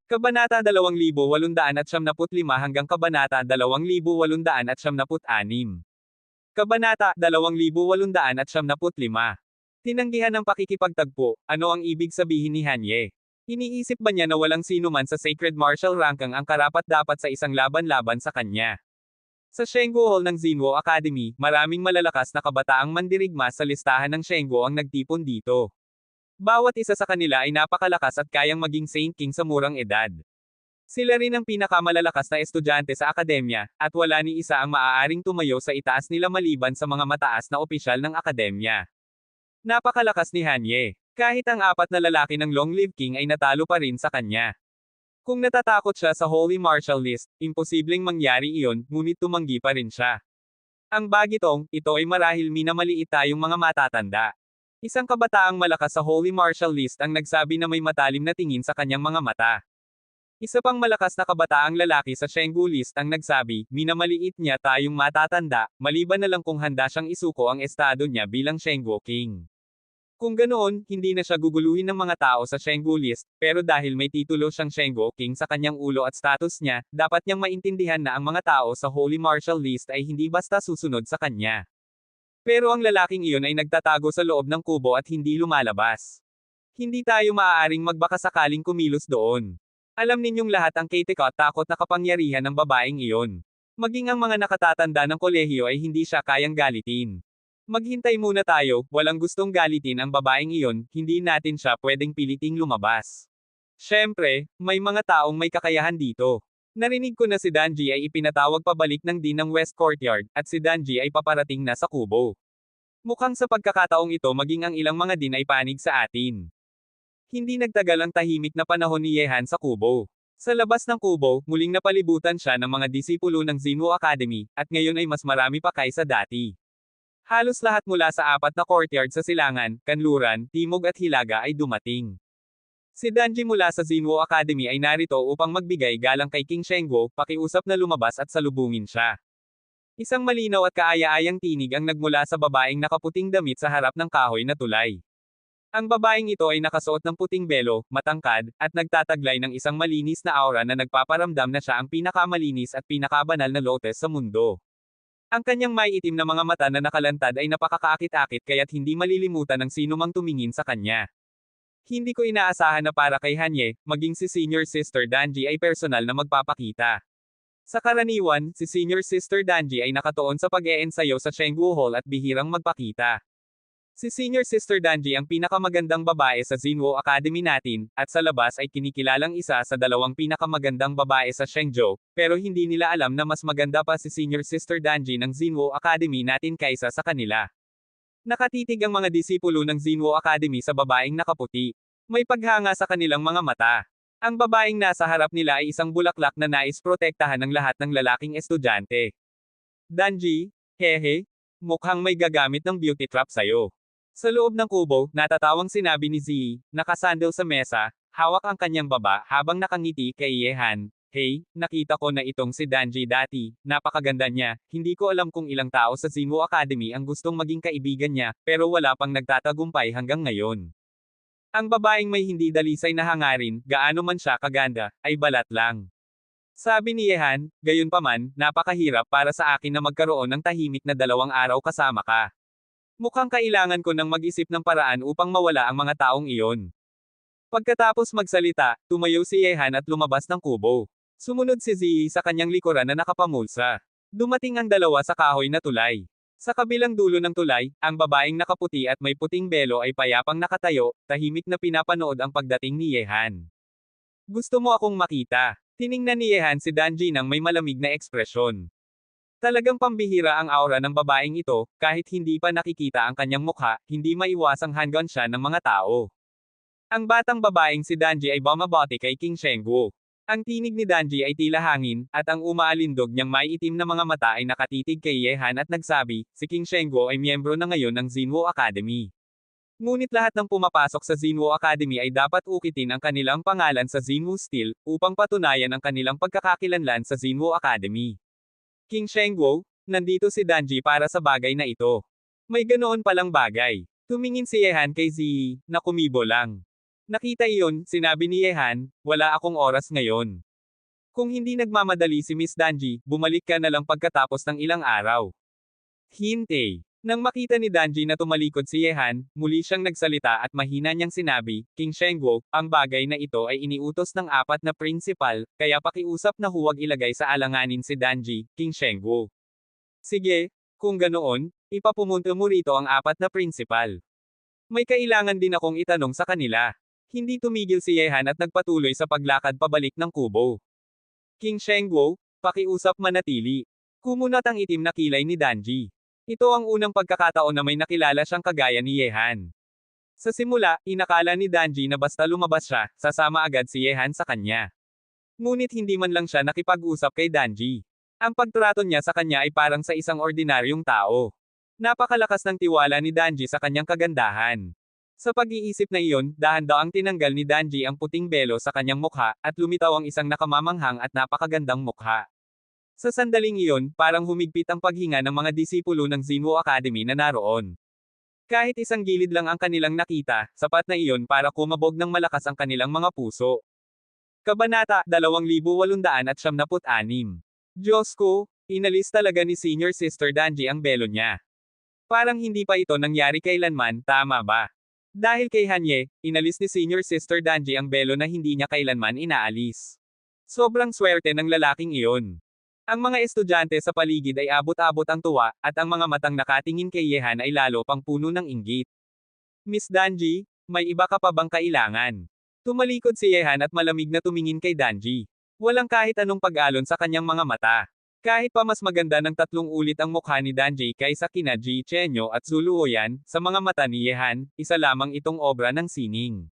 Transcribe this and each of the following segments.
Kabanata 2875 hanggang Kabanata 2876. Kabanata 2875. Tinanggihan ng pakikipagtagpo, ano ang ibig sabihin ni Hanye? Iniisip ba niya na walang sino man sa Sacred Martial Ranking ang karapat-dapat sa isang laban-laban sa kanya? Sa Shengguo Hall ng Xinwo Academy, maraming malalakas na kabataang mandirigma sa listahan ng Shengguo ang nagtipon dito. Bawat isa sa kanila ay napakalakas at kayang maging Saint King sa murang edad. Sila rin ang pinakamalalakas na estudyante sa akademya, at wala ni isa ang maaaring tumayo sa itaas nila maliban sa mga mataas na opisyal ng akademya. Napakalakas ni Hanye. Kahit ang apat na lalaki ng Long Live King ay natalo pa rin sa kanya. Kung natatakot siya sa Holy Martial List, imposibleng mangyari iyon, ngunit tumanggi pa rin siya. Ang bagitong, ito ay marahil minamaliit tayong mga matatanda. Isang kabataang malakas sa Holy Martial List ang nagsabi na may matalim na tingin sa kanyang mga mata. Isa pang malakas na kabataang lalaki sa Shenggu List ang nagsabi, minamaliit niya tayong matatanda, maliban na lang kung handa siyang isuko ang estado niya bilang Shenggu King. Kung ganoon, hindi na siya guguluhin ng mga tao sa Shenggu List, pero dahil may titulo siyang Shenggu King sa kanyang ulo at status niya, dapat niyang maintindihan na ang mga tao sa Holy Martial List ay hindi basta susunod sa kanya. Pero ang lalaking iyon ay nagtatago sa loob ng kubo at hindi lumalabas. Hindi tayo maaaring magbakasakaling kumilos doon. Alam ninyong lahat ang katakot na kapangyarihan ng babaeng iyon. Maging ang mga nakatatanda ng kolehiyo ay hindi siya kayang galitin. Maghintay muna tayo, walang gustong galitin ang babaeng iyon, hindi natin siya pwedeng piliting lumabas. Siyempre, may mga taong may kakayahan dito. Narinig ko na si Danji ay ipinatawag pabalik ng Dean ng West Courtyard, at si Danji ay paparating na sa kubo. Mukhang sa pagkakataong ito maging ang ilang mga Dean ay panig sa atin. Hindi nagtagal ang tahimik na panahon ni Yehan sa kubo. Sa labas ng kubo, muling napalibutan siya ng mga disipulo ng Xinwu Academy, at ngayon ay mas marami pa kaysa dati. Halos lahat mula sa apat na courtyard sa Silangan, Kanluran, Timog at Hilaga ay dumating. Si Danji mula sa Xinwu Academy ay narito upang magbigay galang kay King Shengguo, pakiusap na lumabas at salubungin siya. Isang malinaw at kaaya-ayang tinig ang nagmula sa babaeng nakaputing damit sa harap ng kahoy na tulay. Ang babaeng ito ay nakasuot ng puting belo, matangkad, at nagtataglay ng isang malinis na aura na nagpaparamdam na siya ang pinakamalinis at pinakabanal na lotes sa mundo. Ang kanyang may itim na mga mata na nakalantad ay napakakaakit-akit kaya't hindi malilimutan ng sino mang tumingin sa kanya. Hindi ko inaasahan na para kay Hanye, maging si Senior Sister Danji ay personal na magpapakita. Sa karaniwan, si Senior Sister Danji ay nakatuon sa pag-eensayo sa Shengguo Hall at bihirang magpakita. Si Senior Sister Danji ang pinakamagandang babae sa Xinwu Academy natin, at sa labas ay kinikilalang isa sa dalawang pinakamagandang babae sa Shenzhou, pero hindi nila alam na mas maganda pa si Senior Sister Danji ng Xinwu Academy natin kaysa sa kanila. Nakatitig ang mga disipulo ng Xinwu Academy sa babaeng nakaputi. May paghanga sa kanilang mga mata. Ang babaeng nasa harap nila ay isang bulaklak na nais protektahan ng lahat ng lalaking estudyante. Danji, hehe, mukhang may gagamit ng beauty trap sa'yo. Sa loob ng kubo, natatawang sinabi ni Ziyi, nakasandal sa mesa, hawak ang kanyang baba habang nakangiti kay Yehan. Hey, nakita ko na itong si Danji dati, napakaganda niya, hindi ko alam kung ilang tao sa Xinwu Academy ang gustong maging kaibigan niya, pero wala pang nagtatagumpay hanggang ngayon. Ang babaeng may hindi dalisay na hangarin, gaano man siya kaganda, ay balat lang. Sabi ni Yehan, gayunpaman, napakahirap para sa akin na magkaroon ng tahimik na 2 araw kasama ka. Mukhang kailangan ko ng mag-isip ng paraan upang mawala ang mga taong iyon. Pagkatapos magsalita, tumayo si Yehan at lumabas ng kubo. Sumunod si Ziyi sa kanyang likuran na nakapamulsa. Dumating ang dalawa sa kahoy na tulay. Sa kabilang dulo ng tulay, ang babaeng nakaputi at may puting belo ay payapang nakatayo, tahimik na pinapanood ang pagdating ni Yehan. Gusto mo akong makita? Tiningnan ni Yehan si Danji nang may malamig na ekspresyon. Talagang pambihira ang aura ng babaeng ito, kahit hindi pa nakikita ang kanyang mukha, hindi maiwasang hanggan siya ng mga tao. Ang batang babaeng si Danji ay bumabati kay King Shengguo. Ang tinig ni Danji ay tila hangin, at ang umaalindog niyang may itim na mga mata ay nakatitig kay Yehan at nagsabi, si King Shengguo ay miyembro na ngayon ng Xinwu Academy. Ngunit lahat ng pumapasok sa Xinwu Academy ay dapat ukitin ang kanilang pangalan sa Xinwu Steel, upang patunayan ang kanilang pagkakakilanlan sa Xinwu Academy. King Shengguo, nandito si Danji para sa bagay na ito. May ganoon palang bagay. Tumingin si Yehan kay Ziyi, na kumibo lang. Nakita iyon, sinabi ni Yehan, wala akong oras ngayon. Kung hindi nagmamadali si Miss Danji, bumalik ka na lang pagkatapos ng ilang araw. Hintay. Nang makita ni Danji na tumalikod si Yehan, muli siyang nagsalita at mahina niyang sinabi, King Shengguo, ang bagay na ito ay iniutos ng 4 na prinsipal, kaya pakiusap na huwag ilagay sa alanganin si Danji, King Shengguo. Sige, kung ganoon, ipapumunta mo rito ang 4 na prinsipal. May kailangan din akong itanong sa kanila. Hindi tumigil si Yehan at nagpatuloy sa paglakad pabalik ng kubo. King Shengguo, pakiusap manatili. Kumunat ang itim na kilay ni Danji. Ito ang unang pagkakataon na may nakilala siyang kagaya ni Yehan. Sa simula, inakala ni Danji na basta lumabas siya, sasama agad si Yehan sa kanya. Ngunit hindi man lang siya nakipag-usap kay Danji. Ang pagtrato niya sa kanya ay parang sa isang ordinaryong tao. Napakalakas ng tiwala ni Danji sa kanyang kagandahan. Sa pag-iisip na iyon, dahan-daang tinanggal ni Danji ang puting belo sa kanyang mukha, at lumitaw ang isang nakamamanghang at napakagandang mukha. Sa sandaling iyon, parang humigpit ang paghinga ng mga disipulo ng Xinwu Academy na naroon. Kahit isang gilid lang ang kanilang nakita, sapat na iyon para kumabog ng malakas ang kanilang mga puso. Kabanata 2876. Diyos ko, inalis talaga ni Senior Sister Danji ang belo niya. Parang hindi pa ito nangyari kailanman, tama ba? Dahil kay Hanye, inalis ni Senior Sister Danji ang belo na hindi niya kailanman inaalis. Sobrang swerte ng lalaking iyon. Ang mga estudyante sa paligid ay abot-abot ang tuwa, at ang mga matang nakatingin kay Yehan ay lalo pang puno ng inggit. Miss Danji, may iba ka pa bang kailangan? Tumalikod si Yehan at malamig na tumingin kay Danji. Walang kahit anong pag-alon sa kanyang mga mata. Kahit pa mas maganda ng 3 ulit ang mukha ni Danji kaysa kina Ji Chenyo at Zulu Oyan, sa mga mata ni Yehan, isa lamang itong obra ng sining.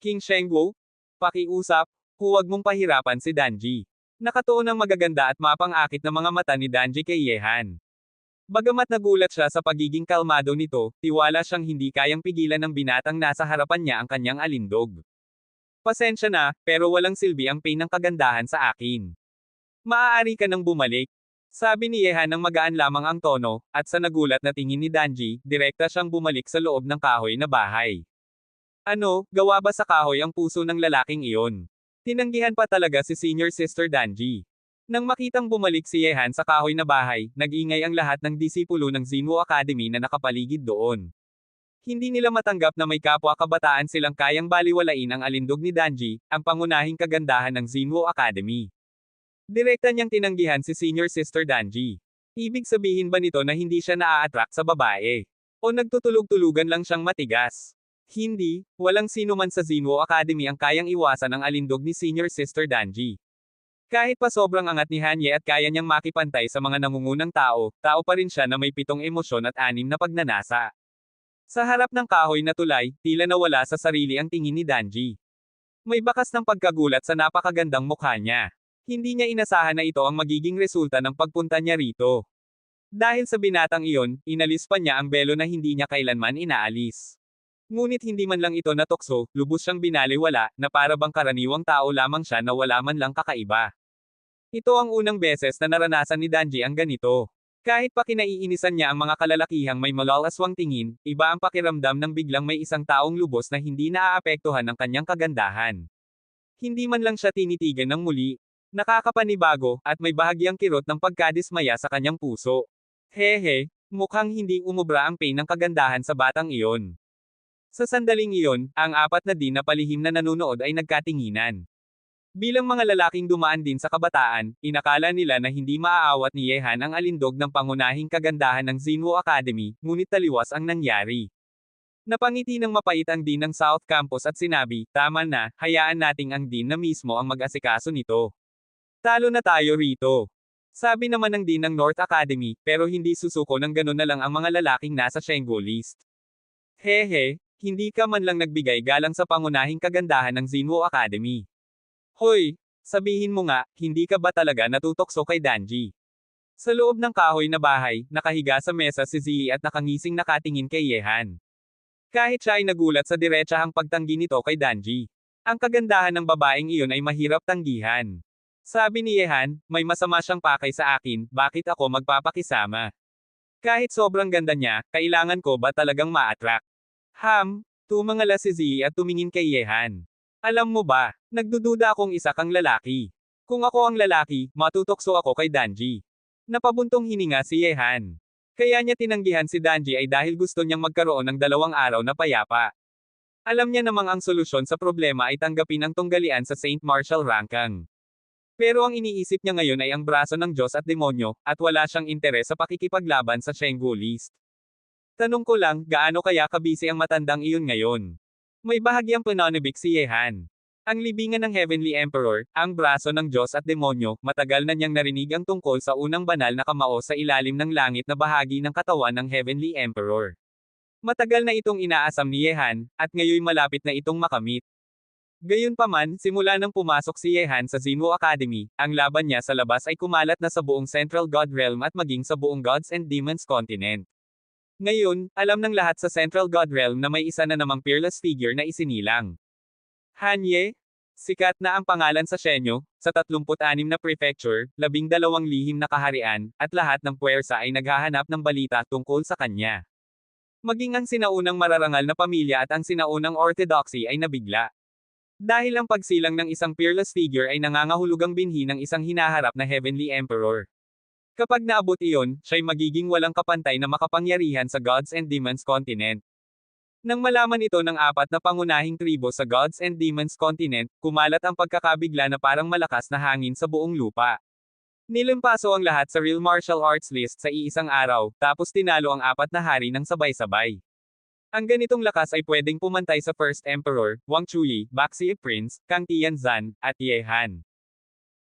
King Shengguo, pakiusap, huwag mong pahirapan si Danji. Nakatuon ang magaganda at mapang-akit na mga mata ni Danji kay Yehan. Bagamat nagulat siya sa pagiging kalmado nito, tiwala siyang hindi kayang pigilan ng binatang nasa harapan niya ang kanyang alindog. Pasensya na, pero walang silbi ang pain ng kagandahan sa akin. Maaari ka nang bumalik. Sabi ni Yehan ng magaan lamang ang tono, at sa nagulat na tingin ni Danji, direkta siyang bumalik sa loob ng kahoy na bahay. Ano, gawa ba sa kahoy ang puso ng lalaking iyon? Tinanggihan pa talaga si Senior Sister Danji. Nang makitang bumalik si Yehan sa kahoy na bahay, nag-ingay ang lahat ng disipulo ng Xinwu Academy na nakapaligid doon. Hindi nila matanggap na may kapwa-kabataan silang kayang baliwalain ang alindog ni Danji, ang pangunahing kagandahan ng Xinwu Academy. Direkta niyang tinanggihan si Senior Sister Danji. Ibig sabihin ba nito na hindi siya naa-attract sa babae? O nagtutulog-tulugan lang siyang matigas? Hindi, walang sino man sa Xinwu Academy ang kayang iwasan ang alindog ni Senior Sister Danji. Kahit pa sobrang angat ni Hanye at kaya niyang makipantay sa mga nangungunang tao, tao pa rin siya na may 7 emosyon at 6 na pagnanasa. Sa harap ng kahoy na tulay, tila nawala sa sarili ang tingin ni Danji. May bakas ng pagkagulat sa napakagandang mukha niya. Hindi niya inasahan na ito ang magiging resulta ng pagpunta niya rito. Dahil sa binatang iyon, inalis pa niya ang belo na hindi niya kailanman inaalis. Ngunit hindi man lang ito natukso, lubos siyang binaliwala, na para bang karaniwang tao lamang siya na wala man lang kakaiba. Ito ang unang beses na naranasan ni Danji ang ganito. Kahit pa kinaiinisan niya ang mga kalalakihang may malalaswang tingin, iba ang pakiramdam ng biglang may isang taong lubos na hindi naaapektuhan ng kanyang kagandahan. Hindi man lang siya tinitigan ng muli. Nakakapanibago, at may bahagyang kirot ng pagkadismaya sa kanyang puso. Hehe, mukhang hindi umubra ang pain ng kagandahan sa batang iyon. Sa sandaling iyon, ang 4 na din na palihim na nanunood ay nagkatinginan. Bilang mga lalaking dumaan din sa kabataan, inakala nila na hindi maaawat ni Yehan ang alindog ng pangunahing kagandahan ng Xinwu Academy, ngunit taliwas ang nangyari. Napangiti ng mapait ang Dean ng South Campus at sinabi, tama na, hayaan nating ang Dean na mismo ang mag-asikaso nito. Talo na tayo rito. Sabi naman ng Dean ng North Academy, pero hindi susuko ng ganun na lang ang mga lalaking nasa Shengguo list. Hehe, hindi ka man lang nagbigay galang sa pangunahing kagandahan ng Xinwu Academy. Hoy, sabihin mo nga, hindi ka ba talaga natutokso kay Danji? Sa loob ng kahoy na bahay, nakahiga sa mesa si Ziyi at nakangising nakatingin kay Yehan. Kahit siya ay nagulat sa diretsahang pagtanggi nito kay Danji. Ang kagandahan ng babaeng iyon ay mahirap tanggihan. Sabi ni Yehan, may masama siyang pakay sa akin, bakit ako magpapakisama? Kahit sobrang ganda niya, kailangan ko ba talagang ma-attract? Tumangala si Ziyi at tumingin kay Yehan. Alam mo ba, nagdududa akong isa kang lalaki. Kung ako ang lalaki, matutokso ako kay Danji. Napabuntong hininga si Yehan. Kaya niya tinanggihan si Danji ay dahil gusto niyang magkaroon ng 2 araw na payapa. Alam niya namang ang solusyon sa problema ay tanggapin ang tunggalian sa Saint Martial Rankang. Pero ang iniisip niya ngayon ay ang braso ng Diyos at demonyo, at wala siyang interes sa pakikipaglaban sa Shenggu List. Tanong ko lang, gaano kaya kabisi ang matandang iyon ngayon? May bahagyang pananabik si Yehan. Ang libingan ng Heavenly Emperor, ang braso ng Diyos at demonyo, matagal na niyang narinig ang tungkol sa unang banal na kamao sa ilalim ng langit na bahagi ng katawan ng Heavenly Emperor. Matagal na itong inaasam ni Yehan, at ngayoy malapit na itong makamit. Gayunpaman, simula nang pumasok si Yehan sa Xinwu Academy, ang laban niya sa labas ay kumalat na sa buong Central God Realm at maging sa buong Gods and Demons continent. Ngayon, alam ng lahat sa Central God Realm na may isa na namang peerless figure na isinilang. Hanye? Sikat na ang pangalan sa Shenyo, sa 36 na prefecture, 12 lihim na kaharian, at lahat ng puwersa ay naghahanap ng balita tungkol sa kanya. Maging ang sinaunang mararangal na pamilya at ang sinaunang orthodoxy ay nabigla. Dahil ang pagsilang ng isang peerless figure ay nangangahulugang binhi ng isang hinaharap na Heavenly Emperor. Kapag naabot iyon, siya'y magiging walang kapantay na makapangyarihan sa Gods and Demons continent. Nang malaman ito ng 4 na pangunahing tribo sa Gods and Demons continent, kumalat ang pagkakabigla na parang malakas na hangin sa buong lupa. Nilimpaso ang lahat sa Real Martial Arts list sa iisang araw, tapos tinalo ang 4 na hari ng sabay-sabay. Ang ganitong lakas ay pwedeng pumantay sa First Emperor, Wang Chuyi, Baxi Prince, Kang Tianzan, at Yehan.